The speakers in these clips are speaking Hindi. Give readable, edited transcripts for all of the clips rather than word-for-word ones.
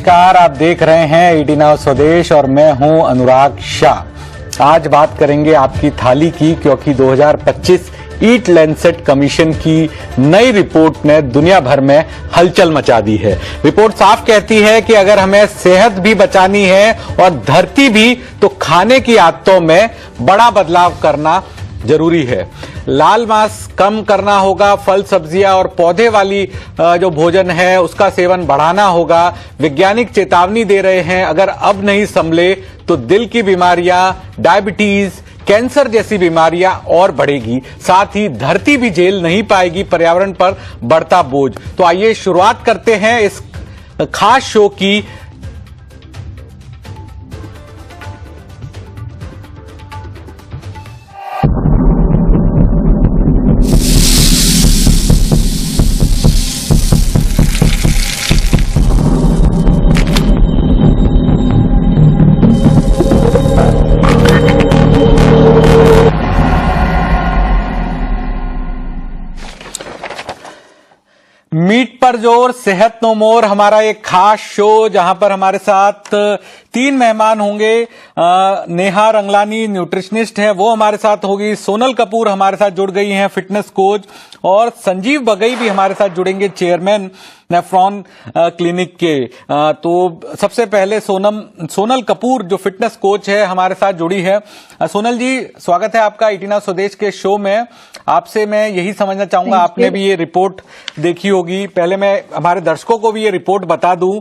नमस्कार, आप देख रहे हैं 18 आवर स्वदेश और मैं हूं अनुराग शाह। आज बात करेंगे आपकी थाली की, क्योंकि 2025 ईट लैंसेट कमीशन की नई रिपोर्ट ने दुनिया भर में हलचल मचा दी है। रिपोर्ट साफ कहती है कि अगर हमें सेहत भी बचानी है और धरती भी, तो खाने की आदतों में बड़ा बदलाव करना जरूरी है। लाल मांस कम करना होगा, फल सब्जियां और पौधे वाली जो भोजन है उसका सेवन बढ़ाना होगा। वैज्ञानिक चेतावनी दे रहे हैं, अगर अब नहीं संभले तो दिल की बीमारियां, डायबिटीज, कैंसर जैसी बीमारियां और बढ़ेगी। साथ ही धरती भी झेल नहीं पाएगी पर्यावरण पर बढ़ता बोझ। तो आइए शुरुआत करते हैं इस खास शो की। मीट पर जोर, सेहत नो मोर, हमारा एक खास शो जहां पर हमारे साथ 3 मेहमान होंगे। नेहा रंगलानी न्यूट्रिशनिस्ट है, वो हमारे साथ होगी। सोनल कपूर हमारे साथ जुड़ गई हैं, फिटनेस कोच। और संजीव बगई भी हमारे साथ जुड़ेंगे, चेयरमैन नेफ्रॉन क्लिनिक के। तो सबसे पहले सोनल कपूर जो फिटनेस कोच है हमारे साथ जुड़ी है। सोनल जी, स्वागत है आपका 18 स्वदेश के शो में। आपसे मैं यही समझना चाहूंगा, आपने भी ये रिपोर्ट देखी होगी। पहले मैं हमारे दर्शकों को भी ये रिपोर्ट बता दूं।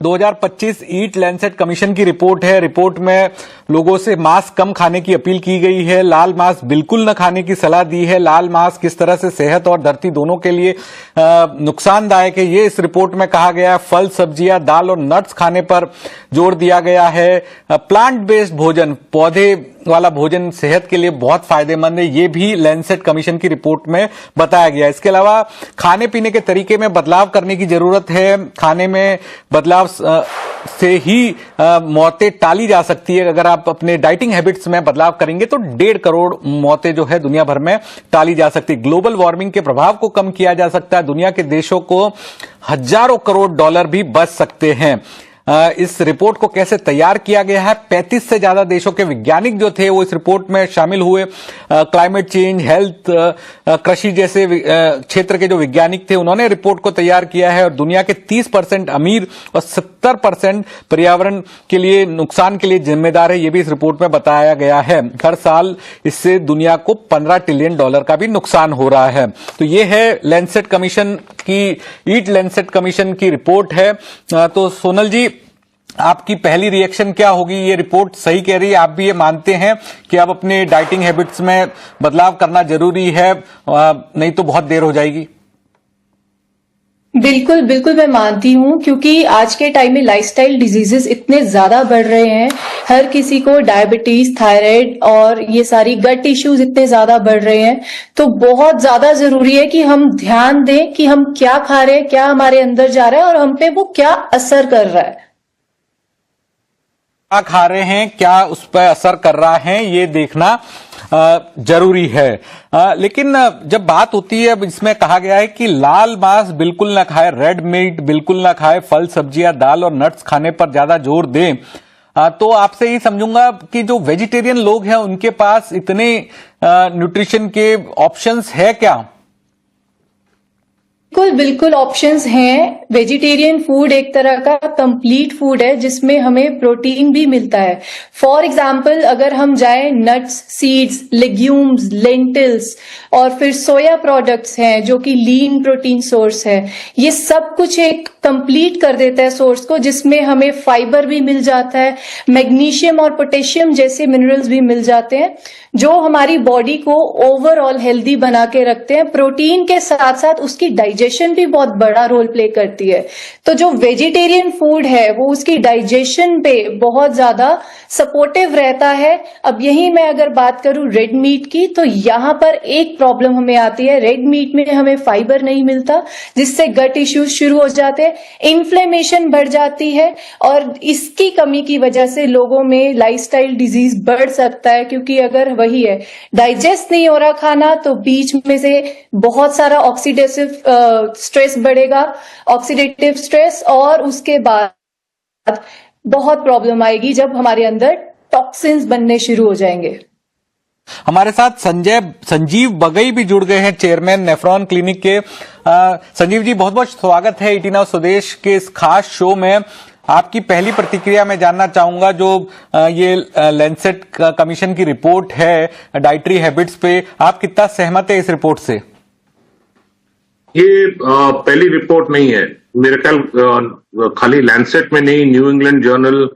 2025 ईट लैंसेट कमीशन की रिपोर्ट है। रिपोर्ट में लोगों से मांस कम खाने की अपील की गई है, लाल मांस बिल्कुल न खाने की सलाह दी है। लाल मांस किस तरह से सेहत और धरती दोनों के लिए नुकसानदायक है, ये इस रिपोर्ट में कहा गया है। फल सब्जियां, दाल और नट्स खाने पर जोर दिया गया है। प्लांट बेस्ड भोजन, पौधे वाला भोजन सेहत के लिए बहुत फायदेमंद है, ये भी लैंसेट कमीशन की रिपोर्ट में बताया गया। इसके अलावा खाने पीने के तरीके में बदलाव करने की जरूरत है। खाने में बदलाव से ही मौतें टाली जा सकती है। अगर आप अपने डाइटिंग हैबिट्स में बदलाव करेंगे तो 1.5 करोड़ मौतें जो है दुनिया भर में टाली जा सकती है। ग्लोबल वार्मिंग के प्रभाव को कम किया जा सकता है। दुनिया के देशों को हजारों करोड़ डॉलर भी बच सकते हैं। इस रिपोर्ट को कैसे तैयार किया गया है, 35 से ज्यादा देशों के वैज्ञानिक जो थे वो इस रिपोर्ट में शामिल हुए। क्लाइमेट चेंज, हेल्थ, कृषि जैसे क्षेत्र के जो वैज्ञानिक थे उन्होंने रिपोर्ट को तैयार किया है। और दुनिया के 30% अमीर और 70% पर्यावरण के लिए नुकसान के लिए जिम्मेदार है, ये भी इस रिपोर्ट में बताया गया है। हर साल इससे दुनिया को $15 ट्रिलियन का भी नुकसान हो रहा है। तो ये है लैंसेट कमीशन की, ईट लैंसेट कमीशन की रिपोर्ट है। तो सोनल जी, आपकी पहली रिएक्शन क्या होगी? ये रिपोर्ट सही कह रही है, आप भी ये मानते हैं कि अब अपने डाइटिंग हैबिट्स में बदलाव करना जरूरी है, नहीं तो बहुत देर हो जाएगी? बिल्कुल बिल्कुल, मैं मानती हूँ, क्योंकि आज के टाइम में लाइफस्टाइल डिजीजेस इतने ज्यादा बढ़ रहे हैं। हर किसी को डायबिटीज, थायराइड और ये सारी गट इश्यूज इतने ज्यादा बढ़ रहे हैं। तो बहुत ज्यादा जरूरी है कि हम ध्यान दें कि हम क्या खा रहे हैं, क्या हमारे अंदर जा रहा है और हम पे वो क्या असर कर रहा है। क्या खा रहे हैं, क्या उस पर असर कर रहा है, ये देखना जरूरी है। लेकिन जब बात होती है, अब इसमें कहा गया है कि लाल मांस बिल्कुल ना खाए, रेड मीट बिल्कुल ना खाए, फल सब्जियां, दाल और नट्स खाने पर ज्यादा जोर दें। तो आपसे ही समझूंगा कि जो वेजिटेरियन लोग हैं उनके पास इतने न्यूट्रिशन के ऑप्शंस है क्या? बिल्कुल बिल्कुल, ऑप्शंस हैं। वेजिटेरियन फूड एक तरह का कंप्लीट फूड है जिसमें हमें प्रोटीन भी मिलता है। फॉर एग्जाम्पल, अगर हम जाएं, नट्स, सीड्स, लेग्यूम्स, लेंटिल्स और फिर सोया प्रोडक्ट्स हैं जो कि लीन प्रोटीन सोर्स है। ये सब कुछ एक कंप्लीट कर देता है सोर्स को, जिसमें हमें फाइबर भी मिल जाता है, मैग्नीशियम और पोटेशियम जैसे मिनरल्स भी मिल जाते हैं जो हमारी बॉडी को ओवरऑल हेल्दी बना के रखते हैं। प्रोटीन के साथ साथ उसकी डाइजेशन भी बहुत बड़ा रोल प्ले करती है। तो जो वेजिटेरियन फूड है वो उसकी डाइजेशन पे बहुत ज्यादा सपोर्टिव रहता है। अब यही मैं अगर बात करूं रेड मीट की, तो यहां पर एक प्रॉब्लम हमें आती है। रेड मीट में हमें फाइबर नहीं मिलता, जिससे गट इश्यूज शुरू हो जाते हैं, इन्फ्लेमेशन बढ़ जाती है और इसकी कमी की वजह से लोगों में लाइफस्टाइल डिजीज बढ़ सकता है। क्योंकि अगर वही है, डाइजेस्ट नहीं हो रहा खाना, तो बीच में से बहुत सारा ऑक्सीडेटिव स्ट्रेस बढ़ेगा। ऑक्सीडेटिव स्ट्रेस स्ट्रेस और उसके बाद बहुत प्रॉब्लम आएगी जब हमारे अंदर टॉक्सिन्स बनने शुरू हो जाएंगे। हमारे साथ संजीव बगई भी जुड़ गए हैं, चेयरमैन नेफ्रॉन क्लिनिक के। संजीव जी, बहुत बहुत स्वागत है ईटी नाउ स्वदेश के इस खास शो में। आपकी पहली प्रतिक्रिया मैं जानना चाहूंगा, जो ये लैंसेट कमीशन की रिपोर्ट है डाइटरी हैबिट्स पे, आप कितना सहमत है इस रिपोर्ट से? ये पहली रिपोर्ट नहीं है मेरे ख्याल, खाली लैंसेट में नहीं, न्यू इंग्लैंड जर्नल,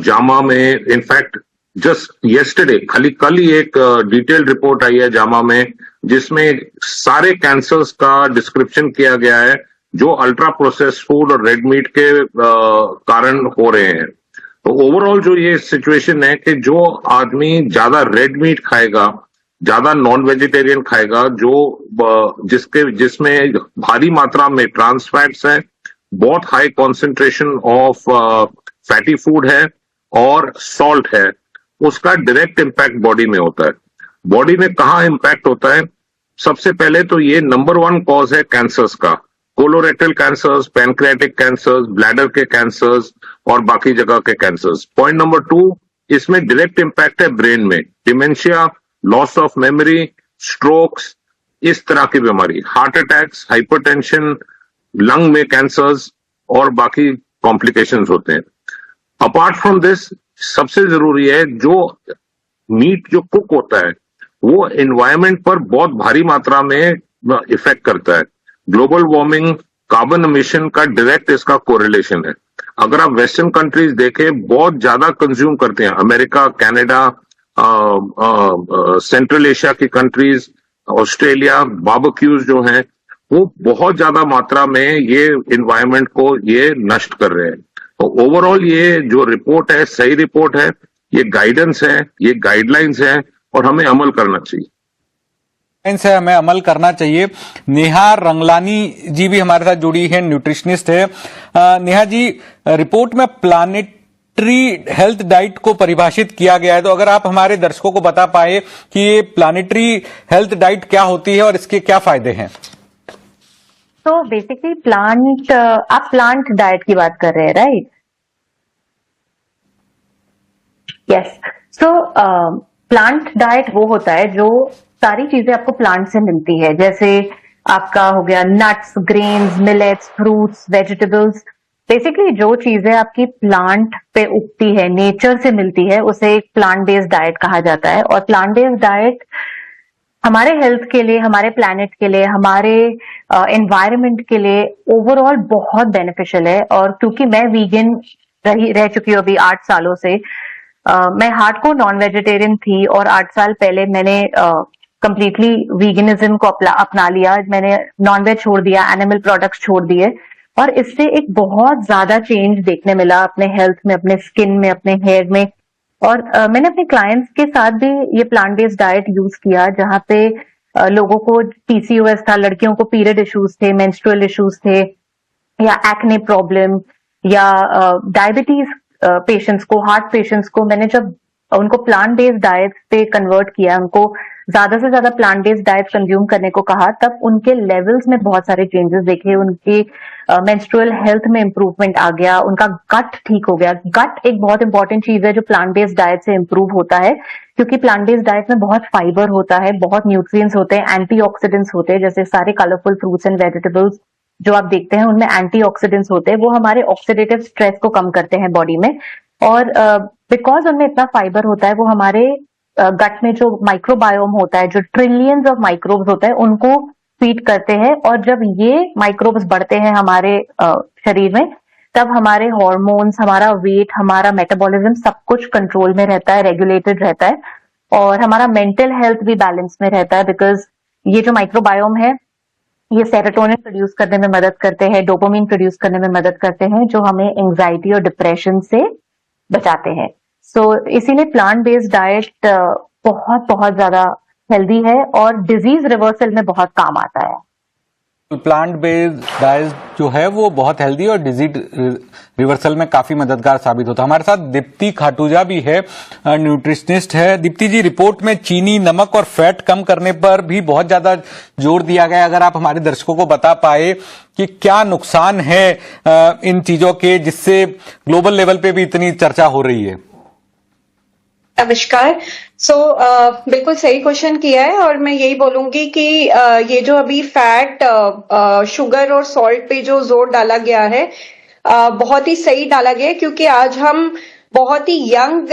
जामा में, इनफैक्ट जस्ट येस्टरडे, खाली कल ही एक डिटेल्ड रिपोर्ट आई है जामा में, जिसमें सारे कैंसर्स का डिस्क्रिप्शन किया गया है जो अल्ट्रा प्रोसेस्ड फूड और रेड मीट के कारण हो रहे हैं। तो ओवरऑल जो ये सिचुएशन है कि जो आदमी ज्यादा रेड मीट खाएगा, ज्यादा नॉन वेजिटेरियन खाएगा, जिसमें भारी मात्रा में ट्रांस फैट्स है, बहुत high concentration of fatty food है और सॉल्ट है, उसका डायरेक्ट इंपैक्ट बॉडी में होता है। बॉडी में कहाँ इंपैक्ट होता है? सबसे पहले तो ये नंबर 1 कॉज है कैंसर्स का, colorectal cancers, pancreatic cancers, bladder के कैंसर्स और बाकी जगह के कैंसर्स। पॉइंट नंबर 2, इसमें डायरेक्ट इंपैक्ट है ब्रेन में, dementia, loss of memory, strokes, इस तरह की बीमारी, हार्ट अटैक्स, हाइपरटेंशन, लंग में कैंसर्स और बाकी कॉम्प्लिकेशंस होते हैं। अपार्ट फ्रॉम दिस, सबसे जरूरी है जो मीट जो कुक होता है वो एनवायरमेंट पर बहुत भारी मात्रा में इफेक्ट करता है। ग्लोबल वार्मिंग, कार्बन एमिशन का डायरेक्ट इसका कोरिलेशन है। अगर आप वेस्टर्न कंट्रीज देखें, बहुत ज्यादा कंज्यूम करते हैं, अमेरिका, कनाडा, सेंट्रल एशिया की कंट्रीज, ऑस्ट्रेलिया, बारबेक्यूज जो हैं वो बहुत ज्यादा मात्रा में ये एनवायरमेंट को ये नष्ट कर रहे हैं। तो ओवरऑल ये जो रिपोर्ट है सही रिपोर्ट है, ये गाइडेंस है, ये गाइडलाइंस है और हमें अमल करना चाहिए। इनसे हमें अमल करना चाहिए। नेहा रंगलानी जी भी हमारे साथ जुड़ी है, न्यूट्रिशनिस्ट है। नेहा जी, रिपोर्ट में प्लानिटरी हेल्थ डाइट को परिभाषित किया गया है, तो अगर आप हमारे दर्शकों को बता पाए कि ये प्लानिटरी हेल्थ डाइट क्या होती है और इसके क्या फायदे हैं? तो बेसिकली आप प्लांट डाइट की बात कर रहे हैं, राइट? यस। सो प्लांट डाइट वो होता है जो सारी चीजें आपको प्लांट से मिलती है, जैसे आपका हो गया nuts, grains, millets, fruits, vegetables. Basically जो चीजें आपकी प्लांट पे उगती है, नेचर से मिलती है, उसे एक प्लांट बेस्ड डाइट कहा जाता है। और प्लांट बेस्ड डाइट हमारे हेल्थ के लिए, हमारे प्लैनेट के लिए, हमारे एनवायरनमेंट के लिए ओवरऑल बहुत बेनिफिशियल है। और क्योंकि मैं वीगन रह चुकी हूँ अभी 8 सालों से, मैं हार्डकोर नॉन वेजिटेरियन थी और 8 साल पहले मैंने कंप्लीटली वीगनिज्म को अपना लिया। मैंने नॉनवेज छोड़ दिया, एनिमल प्रोडक्ट्स छोड़ दिए और इससे एक बहुत ज्यादा चेंज देखने मिला अपने हेल्थ में, अपने स्किन में, अपने हेयर में। और मैंने अपने क्लाइंट्स के साथ भी ये प्लांट बेस्ड डाइट यूज किया, जहां पे लोगों को पीसीओएस था, लड़कियों को पीरियड इश्यूज थे, मेंस्ट्रुअल इश्यूज थे, या एक्ने प्रॉब्लम, या डायबिटीज पेशेंट्स को, हार्ट पेशेंट्स को, मैंने जब उनको प्लांट बेस्ड डाइट पे कन्वर्ट किया, उनको ज्यादा से ज्यादा प्लांट बेस्ड डाइट कंज्यूम करने को कहा, तब उनके लेवल्स में बहुत सारे चेंजेस देखे। उनके मेंस्ट्रुअल हेल्थ में इंप्रूवमेंट आ गया, उनका गट ठीक हो गया। गट एक बहुत इंपॉर्टेंट चीज है जो प्लांट बेस्ड डाइट से इंप्रूव होता है, क्योंकि प्लांट बेस्ड डाइट में बहुत फाइबर होता है, बहुत न्यूट्रिएंट्स होते हैं, एंटीऑक्सीडेंट्स होते हैं। जैसे सारे कलरफुल फ्रूट्स एंड वेजिटेबल्स जो आप देखते हैं उनमें एंटीऑक्सीडेंट्स होते हैं, वो हमारे ऑक्सीडेटिव स्ट्रेस को कम करते हैं बॉडी में। और बिकॉज उनमें इतना फाइबर होता है, वो हमारे गट में जो माइक्रोबायोम होता है, जो ट्रिलियंस ऑफ माइक्रोब्स होता है, उनको फीड करते हैं। और जब ये माइक्रोब्स बढ़ते हैं हमारे शरीर में, तब हमारे हॉर्मोन्स, हमारा वेट, हमारा मेटाबॉलिज्म सब कुछ कंट्रोल में रहता है, रेगुलेटेड रहता है, और हमारा मेंटल हेल्थ भी बैलेंस में रहता है। बिकॉज ये जो माइक्रोबायोम है ये सेरोटोनिन प्रोड्यूस करने में मदद करते हैं, डोपामिन प्रोड्यूस करने में मदद करते हैं, जो हमें एंजाइटी और डिप्रेशन से बचाते हैं। सो इसीलिए प्लांट बेस्ड डाइट बहुत बहुत ज्यादा हेल्दी है और डिजीज रिवर्सल में बहुत काम आता है। प्लांट बेस्ड डाइट जो है वो बहुत हेल्दी और डिजीज रिवर्सल में काफी मददगार साबित होता है। हमारे साथ दीप्ति खाटूजा भी है, न्यूट्रिशनिस्ट है। दीप्ति जी, रिपोर्ट में चीनी, नमक और फैट कम करने पर भी बहुत ज्यादा जोर दिया गया। अगर आप हमारे दर्शकों को बता पाए कि क्या नुकसान है इन चीजों के, जिससे ग्लोबल लेवल पे भी इतनी चर्चा हो रही है। नमस्कार। बिल्कुल सही क्वेश्चन किया है और मैं यही बोलूंगी कि ये जो अभी फैट, शुगर और सॉल्ट पे जो जोर डाला गया है, बहुत ही सही डाला गया है, क्योंकि आज हम बहुत ही यंग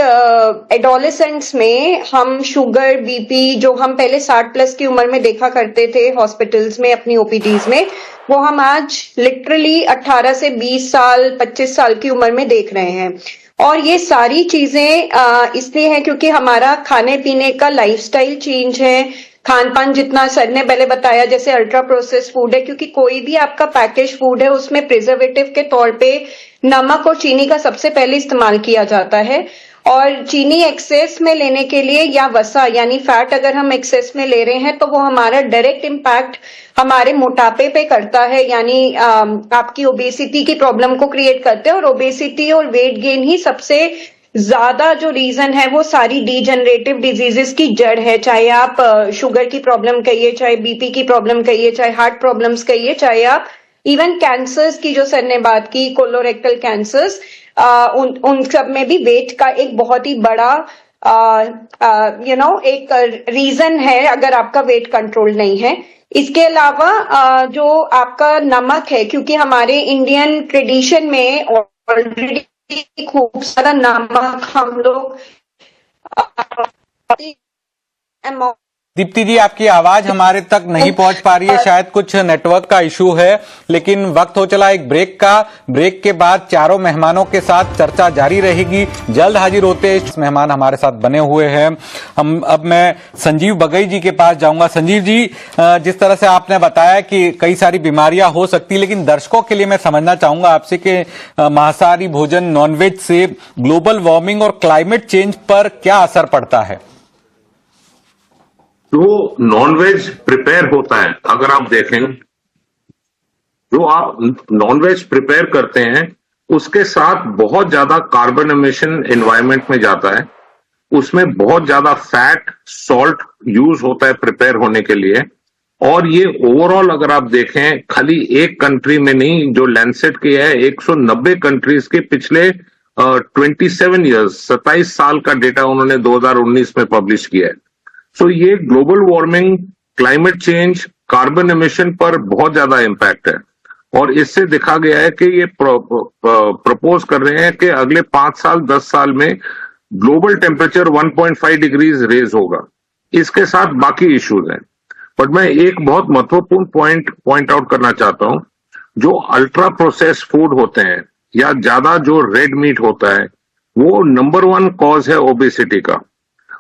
एडोलेसेंट्स में हम शुगर, बीपी जो हम पहले 60 प्लस की उम्र में देखा करते थे हॉस्पिटल्स में, अपनी ओपीडीज में, वो हम आज लिटरली 18 से 20 साल, 25 साल की उम्र में देख रहे हैं। और ये सारी चीजें इसलिए है क्योंकि हमारा खाने पीने का लाइफस्टाइल चेंज है। खान पान, जितना सर ने पहले बताया, जैसे अल्ट्रा प्रोसेस फूड है, क्योंकि कोई भी आपका पैकेज फूड है उसमें प्रिजर्वेटिव के तौर पे नमक और चीनी का सबसे पहले इस्तेमाल किया जाता है। और चीनी एक्सेस में लेने के लिए, या वसा यानी फैट अगर हम एक्सेस में ले रहे हैं, तो वो हमारा डायरेक्ट इम्पैक्ट हमारे मोटापे पे करता है, यानी आपकी ओबेसिटी की प्रॉब्लम को क्रिएट करते हैं। और ओबेसिटी और वेट गेन ही सबसे ज्यादा जो रीजन है वो सारी डीजनरेटिव डिजीजेस की जड़ है। चाहे आप शुगर की प्रॉब्लम कहिए, चाहे बीपी की प्रॉब्लम कहिए, चाहे हार्ट प्रॉब्लम्स कहिए, चाहे आप इवन कैंसर्स की जो सर ने बात की, कोलोरेक्टल कैंसर्स, उन सब में भी वेट का एक बहुत ही बड़ा एक रीजन है अगर आपका वेट कंट्रोल नहीं है। इसके अलावा जो आपका नमक है, क्योंकि हमारे इंडियन ट्रेडिशन में ऑलरेडी खूब सारा नमक हम लोग दीप्ति जी, आपकी आवाज हमारे तक नहीं पहुंच पा रही है, शायद कुछ नेटवर्क का इशू है। लेकिन वक्त हो चला एक ब्रेक का। ब्रेक के बाद चारों मेहमानों के साथ चर्चा जारी रहेगी। जल्द हाजिर होते हैं। मेहमान हमारे साथ बने हुए हैं। अब मैं संजीव बगई जी के पास जाऊंगा। संजीव जी, जिस तरह से आपने बताया कि कई सारी बीमारियां हो सकती, लेकिन दर्शकों के लिए मैं समझना चाहूंगा आपसे कि मांसाहारी भोजन, नॉनवेज से ग्लोबल वार्मिंग और क्लाइमेट चेंज पर क्या असर पड़ता है। जो नॉनवेज प्रिपेयर होता है, अगर आप देखें, जो आप नॉनवेज प्रिपेयर करते हैं उसके साथ बहुत ज्यादा कार्बन एमिशन एनवायरनमेंट में जाता है। उसमें बहुत ज्यादा फैट, सॉल्ट यूज होता है प्रिपेयर होने के लिए। और ये ओवरऑल अगर आप देखें, खाली एक कंट्री में नहीं, जो लैंसेट की है 190 कंट्रीज के पिछले 27 ईयर्स, 27 साल का डेटा उन्होंने 2019 में पब्लिश किया है। सो ये global warming, climate change, carbon emission पर बहुत ज्यादा इम्पैक्ट है। और इससे देखा गया है कि ये प्रपोज कर रहे हैं कि अगले 5 साल, 10 साल में ग्लोबल टेम्परेचर 1.5 डिग्रीज रेज होगा। इसके साथ बाकी इश्यूज हैं, बट मैं एक बहुत महत्वपूर्ण पॉइंट आउट करना चाहता हूं। जो अल्ट्रा प्रोसेस फूड होते हैं या ज्यादा जो रेड मीट होता है, वो नंबर 1 कॉज है ओबेसिटी का।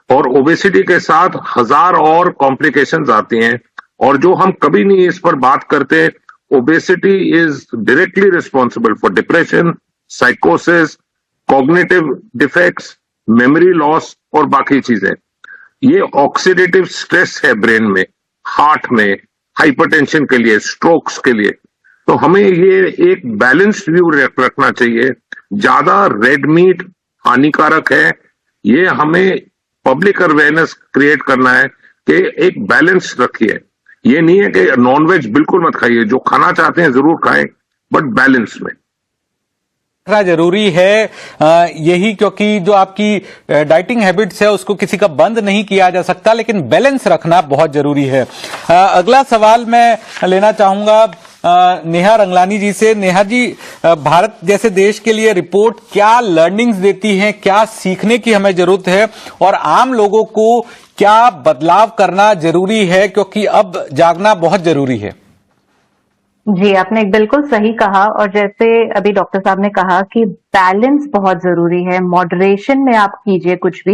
और ओबेसिटी के साथ 1000 और कॉम्प्लिकेशंस आती हैं, और जो हम कभी नहीं इस पर बात करते, obesity is directly responsible for depression, साइकोसिस, कॉग्निटिव डिफेक्ट्स, मेमोरी लॉस और बाकी चीजें। ये ऑक्सीडेटिव स्ट्रेस है ब्रेन में, हार्ट में, हाइपरटेंशन के लिए, स्ट्रोक्स के लिए। तो हमें ये एक बैलेंस्ड व्यू रखना चाहिए। ज्यादा रेड मीट हानिकारक है, ये हमें पब्लिक अवेयरनेस क्रिएट करना है कि एक बैलेंस रखिए। ये नहीं है कि नॉनवेज बिल्कुल मत खाइए, जो खाना चाहते हैं जरूर खाएं, बट बैलेंस में जरूरी है। यही, क्योंकि जो आपकी डाइटिंग हैबिट्स है उसको किसी का बंद नहीं किया जा सकता, लेकिन बैलेंस रखना बहुत जरूरी है। अगला सवाल मैं लेना चाहूंगा नेहा रंगलानी जी से। नेहा जी, भारत जैसे देश के लिए रिपोर्ट क्या लर्निंग्स देती है, क्या सीखने की हमें जरूरत है, और आम लोगों को क्या बदलाव करना जरूरी है, क्योंकि अब जागना बहुत जरूरी है। जी, आपने बिल्कुल सही कहा। और जैसे अभी डॉक्टर साहब ने कहा कि बैलेंस बहुत जरूरी है, मॉडरेशन में आप कीजिए कुछ भी।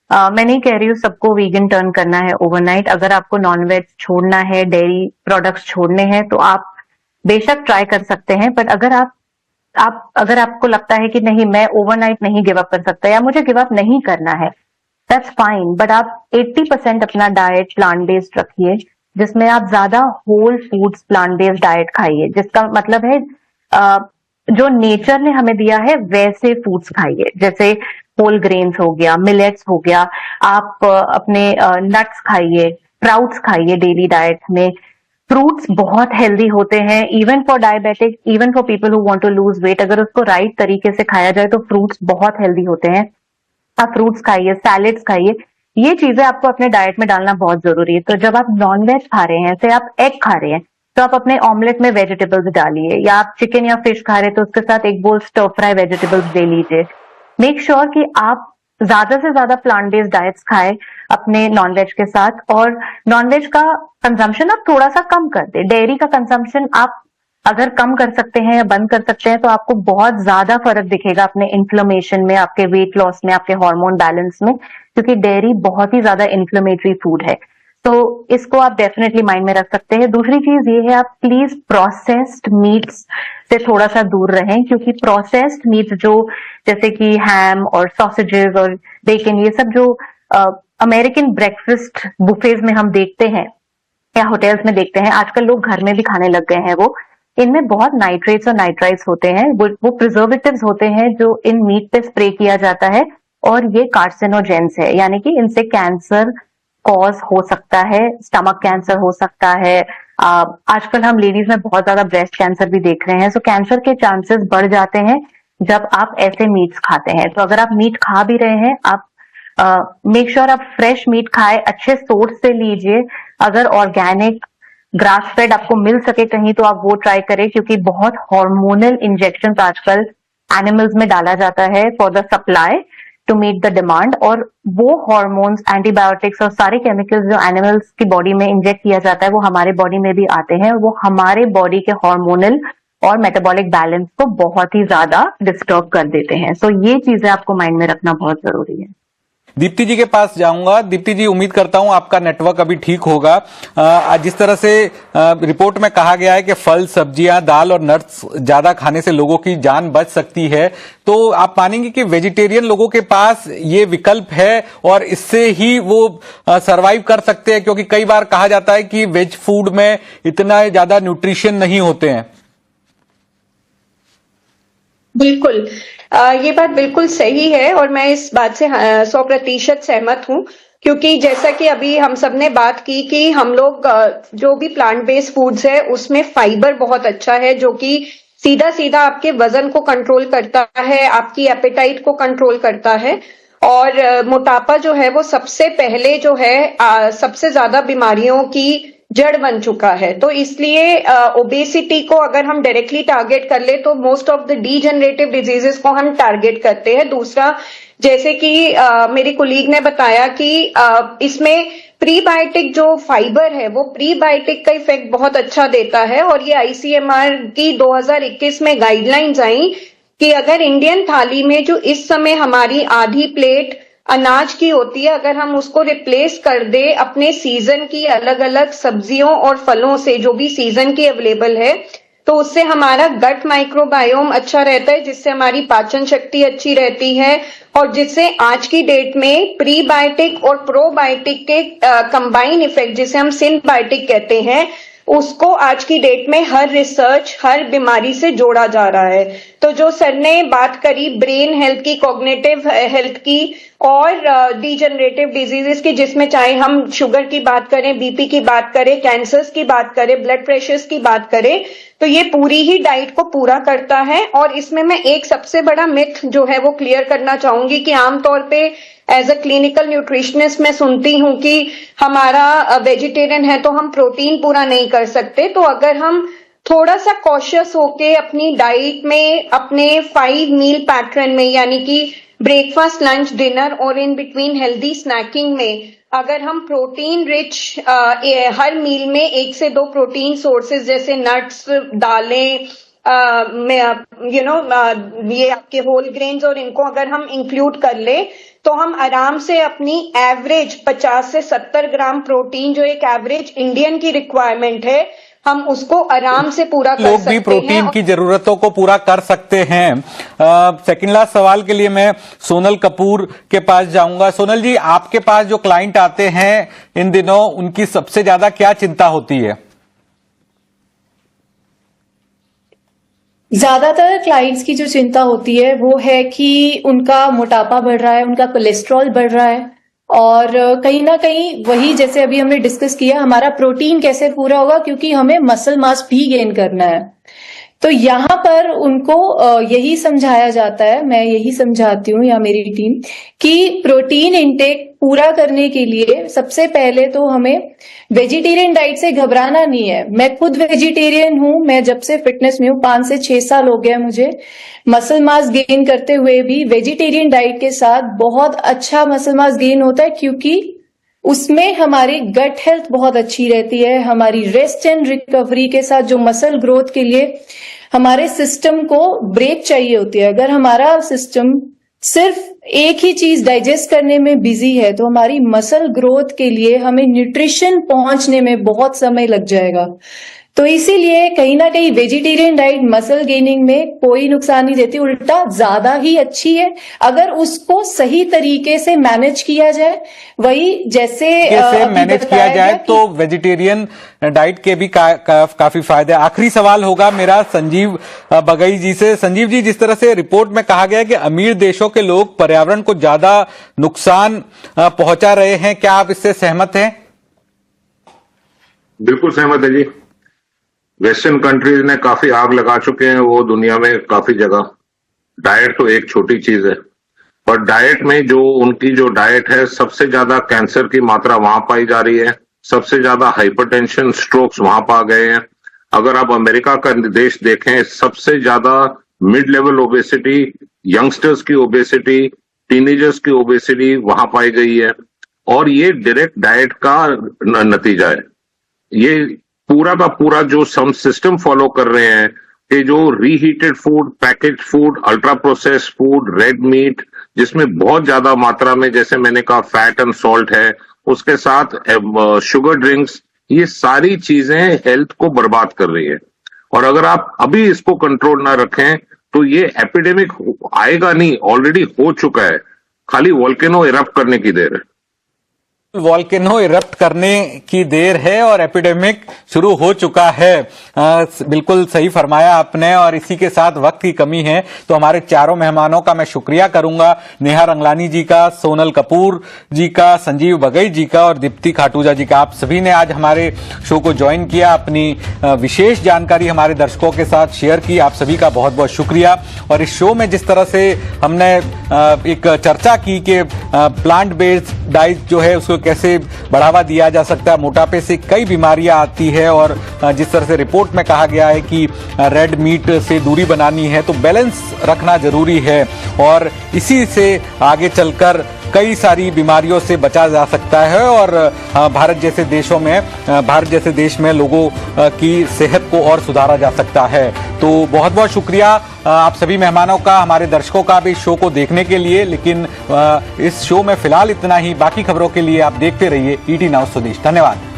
मैं नहीं कह रही हूँ सबको वीगन टर्न करना है ओवरनाइट। अगर आपको नॉनवेज छोड़ना है, डेयरी प्रोडक्ट्स छोड़ने हैं, तो आप बेशक ट्राई कर सकते हैं। बट अगर अगर आपको लगता है कि नहीं, मैं ओवरनाइट नहीं गिव अप कर सकता या मुझे गिव अप नहीं करना है, दैट्स फाइन। बट आप 80% अपना डाइट प्लांट बेस्ड रखिए, जिसमें आप ज्यादा whole foods plant based diet खाइए, जिसका मतलब है जो नेचर ने हमें दिया है वैसे फूड्स खाइए, जैसे होल ग्रेन्स हो गया, मिलेट्स हो गया, आप अपने नट्स खाइए, स्प्राउट्स खाइए डेली डाइट में। फ्रूट्स बहुत हेल्दी होते हैं, even for diabetic, even for people who want to lose weight. अगर उसको राइट तरीके से खाया जाए तो फ्रूट्स बहुत हेल्दी होते हैं। आप फ्रूट्स खाइए, सैलेड्स खाइए, ये चीजें आपको अपने डाइट में डालना बहुत जरूरी है। तो जब आप नॉन वेज खा रहे हैं, से आप एग खा रहे हैं, तो आप अपने ऑमलेट में वेजिटेबल्स डालिए, या आप चिकन या फिश खा रहे हैं तो उसके साथ एक बोल स्टर फ्राई वेजिटेबल्स ले लीजिए। मेक श्योर कि आप ज्यादा से ज्यादा प्लांट बेस्ड डाइट्स खाएं अपने नॉनवेज के साथ, और नॉनवेज का कंजम्पशन आप थोड़ा सा कम कर दे। डेयरी का कंजम्पशन आप अगर कम कर सकते हैं या बंद कर सकते हैं तो आपको बहुत ज्यादा फर्क दिखेगा अपने इन्फ्लेमेशन में, आपके वेट लॉस में, आपके हार्मोन बैलेंस में, क्योंकि डेयरी बहुत ही ज्यादा इन्फ्लेमेटरी फूड है। तो इसको आप डेफिनेटली माइंड में रख सकते हैं। दूसरी चीज ये है, आप प्लीज प्रोसेस्ड मीट्स से थोड़ा सा दूर रहें, क्योंकि प्रोसेस्ड मीट्स जो जैसे कि हैम और सॉसेजेस और बेकन, ये सब जो अमेरिकन ब्रेकफास्ट बुफेज में हम देखते हैं या होटल्स में देखते हैं, आजकल लोग घर में भी खाने लग गए हैं, वो इनमें बहुत नाइट्रेट्स और नाइट्राइट्स होते हैं, वो प्रिजर्वेटिव्स होते हैं जो इन मीट पे स्प्रे किया जाता है, और ये कार्सिनोजेंस है, यानी कि इनसे कैंसर कॉज हो सकता है, स्टमक कैंसर हो सकता है। आजकल हम लेडीज में बहुत ज्यादा ब्रेस्ट कैंसर भी देख रहे हैं। सो कैंसर के चांसेस बढ़ जाते हैं जब आप ऐसे मीट्स खाते हैं। तो अगर आप मीट खा भी रहे हैं, आप मेक श्योर आप फ्रेश मीट खाएं, अच्छे सोर्स से लीजिए। अगर ऑर्गेनिक ग्रास फेड आपको मिल सके कहीं तो आप वो ट्राई करें, क्योंकि बहुत हार्मोनल इंजेक्शंस आजकल एनिमल्स में डाला जाता है for the supply to meet the demand, और वो हार्मोन्स, एंटीबायोटिक्स और सारे केमिकल्स जो एनिमल्स की बॉडी में इंजेक्ट किया जाता है वो हमारे बॉडी में भी आते हैं, और वो हमारे बॉडी के हार्मोनल और मेटाबॉलिक बैलेंस को बहुत ही ज्यादा डिस्टर्ब कर देते हैं। सो ये चीजें आपको माइंड में रखना बहुत जरूरी है। दीप्ति जी के पास जाऊंगा। दीप्ति जी, उम्मीद करता हूं आपका नेटवर्क अभी ठीक होगा। जिस तरह से रिपोर्ट में कहा गया है कि फल, सब्जियां, दाल और नट्स ज्यादा खाने से लोगों की जान बच सकती है, तो आप मानेंगे कि वेजिटेरियन लोगों के पास ये विकल्प है और इससे ही वो सरवाइव कर सकते हैं? क्योंकि कई बार कहा जाता है कि वेज फूड में इतना ज्यादा न्यूट्रिशन नहीं होते हैं। बिल्कुल, ये बात बिल्कुल सही है और मैं इस बात से 100% सहमत हूँ, क्योंकि जैसा कि अभी हम सब ने बात की कि हम लोग जो भी प्लांट बेस्ड फूड्स है उसमें फाइबर बहुत अच्छा है, जो कि सीधा सीधा आपके वजन को कंट्रोल करता है, आपकी एपेटाइट को कंट्रोल करता है, और मोटापा जो है वो सबसे पहले जो है सबसे ज्यादा बीमारियों की जड़ बन चुका है। तो इसलिए ओबेसिटी को अगर हम डायरेक्टली टारगेट कर ले तो most of the degenerative diseases को हम टारगेट करते हैं। दूसरा, जैसे कि मेरी कोलीग ने बताया कि इसमें प्रीबायोटिक जो फाइबर है वो प्रीबायोटिक का इफेक्ट बहुत अच्छा देता है, और ये आईसीएमआर की 2021 में गाइडलाइंस आई कि अगर इंडियन थाली में जो इस समय हमारी आधी प्लेट अनाज की होती है, अगर हम उसको रिप्लेस कर दे अपने सीजन की अलग अलग सब्जियों और फलों से जो भी सीजन की अवेलेबल है, तो उससे हमारा गट माइक्रोबायोम अच्छा रहता है, जिससे हमारी पाचन शक्ति अच्छी रहती है, और जिससे आज की डेट में प्रीबायोटिक और प्रोबायोटिक के कंबाइन इफेक्ट, जिसे हम सिंबायोटिक कहते हैं, उसको आज की डेट में हर रिसर्च, हर बीमारी से जोड़ा जा रहा है। तो जो सर ने बात करी ब्रेन हेल्थ की, कॉग्निटिव हेल्थ की और डीजनरेटिव डिजीजेस की, जिसमें चाहे हम शुगर की बात करें, बीपी की बात करें, कैंसर्स की बात करें, ब्लड प्रेशर्स की बात करें, तो ये पूरी ही डाइट को पूरा करता है। और इसमें मैं एक सबसे बड़ा मिथ जो है वो क्लियर करना चाहूंगी कि आमतौर पे एज अ क्लिनिकल न्यूट्रिशनिस्ट मैं सुनती हूं कि हमारा वेजिटेरियन है तो हम प्रोटीन पूरा नहीं कर सकते। तो अगर हम थोड़ा सा कॉशियस होके अपनी डाइट में, अपने 5 मील पैटर्न में, यानी कि ब्रेकफास्ट, लंच, डिनर और इन बिटवीन हेल्दी स्नैकिंग में, अगर हम प्रोटीन रिच हर मील में 1 से 2 प्रोटीन सोर्सेज जैसे नट्स, दालें, ये आपके होल ग्रेन्स और इनको अगर हम इंक्लूड कर ले, तो हम आराम से अपनी एवरेज 50 से 70 ग्राम प्रोटीन, जो एक एवरेज इंडियन की रिक्वायरमेंट है, हम उसको आराम से पूरा कर लोग सकते भी हैं। प्रोटीन की जरूरतों को पूरा कर सकते हैं। सेकंड लास्ट सवाल के लिए मैं सोनल कपूर के पास जाऊंगा। सोनल जी, आपके पास जो क्लाइंट आते हैं इन दिनों, उनकी सबसे ज्यादा क्या चिंता होती है? ज्यादातर क्लाइंट्स की जो चिंता होती है वो है कि उनका मोटापा बढ़ रहा है, उनका कोलेस्ट्रॉल बढ़ रहा है, और कहीं ना कहीं वही जैसे अभी हमने डिस्कस किया, हमारा प्रोटीन कैसे पूरा होगा, क्योंकि हमें मसल मास भी गेन करना है। तो यहाँ पर उनको यही समझाया जाता है, मैं यही समझाती हूँ या मेरी टीम, कि प्रोटीन इंटेक पूरा करने के लिए सबसे पहले तो हमें वेजिटेरियन डाइट से घबराना नहीं है। मैं खुद वेजिटेरियन हूँ, मैं जब से फिटनेस में हूँ 5 से 6 साल हो गया मुझे, मसल मास गेन करते हुए भी वेजिटेरियन डाइट के साथ बहुत अच्छा मसल मास गेन होता है, क्योंकि उसमें हमारी गट हेल्थ बहुत अच्छी रहती है। हमारी रेस्ट एंड रिकवरी के साथ जो मसल ग्रोथ के लिए हमारे सिस्टम को ब्रेक चाहिए होती है, अगर हमारा सिस्टम सिर्फ एक ही चीज डाइजेस्ट करने में बिजी है तो हमारी मसल ग्रोथ के लिए हमें न्यूट्रिशन पहुंचने में बहुत समय लग जाएगा। तो इसीलिए कहीं ना कहीं वेजिटेरियन डाइट मसल गेनिंग में कोई नुकसान नहीं देती, उल्टा ज्यादा ही अच्छी है अगर उसको सही तरीके से मैनेज किया जाए। वही जैसे मैनेज किया जाए तो वेजिटेरियन डाइट के भी काफी फायदे। आखिरी सवाल होगा मेरा संजीव बगई जी से। संजीव जी, जिस तरह से रिपोर्ट में कहा गया है कि अमीर देशों के लोग पर्यावरण को ज्यादा नुकसान पहुंचा रहे हैं, क्या आप इससे सहमत हैं? बिल्कुल सहमत है जी। वेस्टर्न कंट्रीज ने काफी आग लगा चुके हैं वो दुनिया में काफी जगह। डाइट तो एक छोटी चीज है, पर डाइट में जो उनकी जो डाइट है, सबसे ज्यादा कैंसर की मात्रा वहां पाई जा रही है, सबसे ज्यादा हाइपरटेंशन, स्ट्रोक्स वहां पा गए हैं। अगर आप अमेरिका का देश देखें, सबसे ज्यादा मिड लेवल ओबेसिटी, यंगस्टर्स की ओबेसिटी, टीनेजर्स की ओबेसिटी वहां पाई गई है, और ये डायरेक्ट डाइट का नतीजा है। ये पूरा का पूरा जो हम सिस्टम फॉलो कर रहे हैं कि जो reheated food, package food, ultra process food, red meat, जिसमें बहुत ज्यादा मात्रा में, जैसे मैंने कहा, फैट एंड सॉल्ट है, उसके साथ शुगर ड्रिंक्स, ये सारी चीजें हेल्थ को बर्बाद कर रही है। और अगर आप अभी इसको कंट्रोल ना रखें तो ये एपिडेमिक आएगा नहीं, ऑलरेडी हो चुका है, खाली वोल्केनो इरप्ट करने की देर है। वॉल्केनो इरप्ट करने की देर है और एपिडेमिक शुरू हो चुका है। बिल्कुल सही फरमाया आपने, और इसी के साथ वक्त की कमी है तो हमारे चारों मेहमानों का मैं शुक्रिया करूंगा, नेहा रंगलानी जी का, सोनल कपूर जी का, संजीव बगई जी का और दीप्ति खाटूजा जी का। आप सभी ने आज हमारे शो को ज्वाइन किया, अपनी विशेष जानकारी हमारे दर्शकों के साथ शेयर की। आप सभी का बहुत बहुत शुक्रिया। और इस शो में जिस तरह से हमने एक चर्चा की कि प्लांट बेस्ड डाइट जो है उसको कैसे बढ़ावा दिया जा सकता है, मोटापे से कई बीमारियां आती है, और जिस तरह से रिपोर्ट में कहा गया है कि रेड मीट से दूरी बनानी है, तो बैलेंस रखना जरूरी है, और इसी से आगे चलकर कई सारी बीमारियों से बचा जा सकता है, और भारत जैसे देश में लोगों की सेहत को और सुधारा जा सकता है। तो बहुत बहुत शुक्रिया आप सभी मेहमानों का, हमारे दर्शकों का भी इस शो को देखने के लिए। लेकिन इस शो में फिलहाल इतना ही। बाकी खबरों के लिए आप देखते रहिए ET नाउ स्वदेश। धन्यवाद।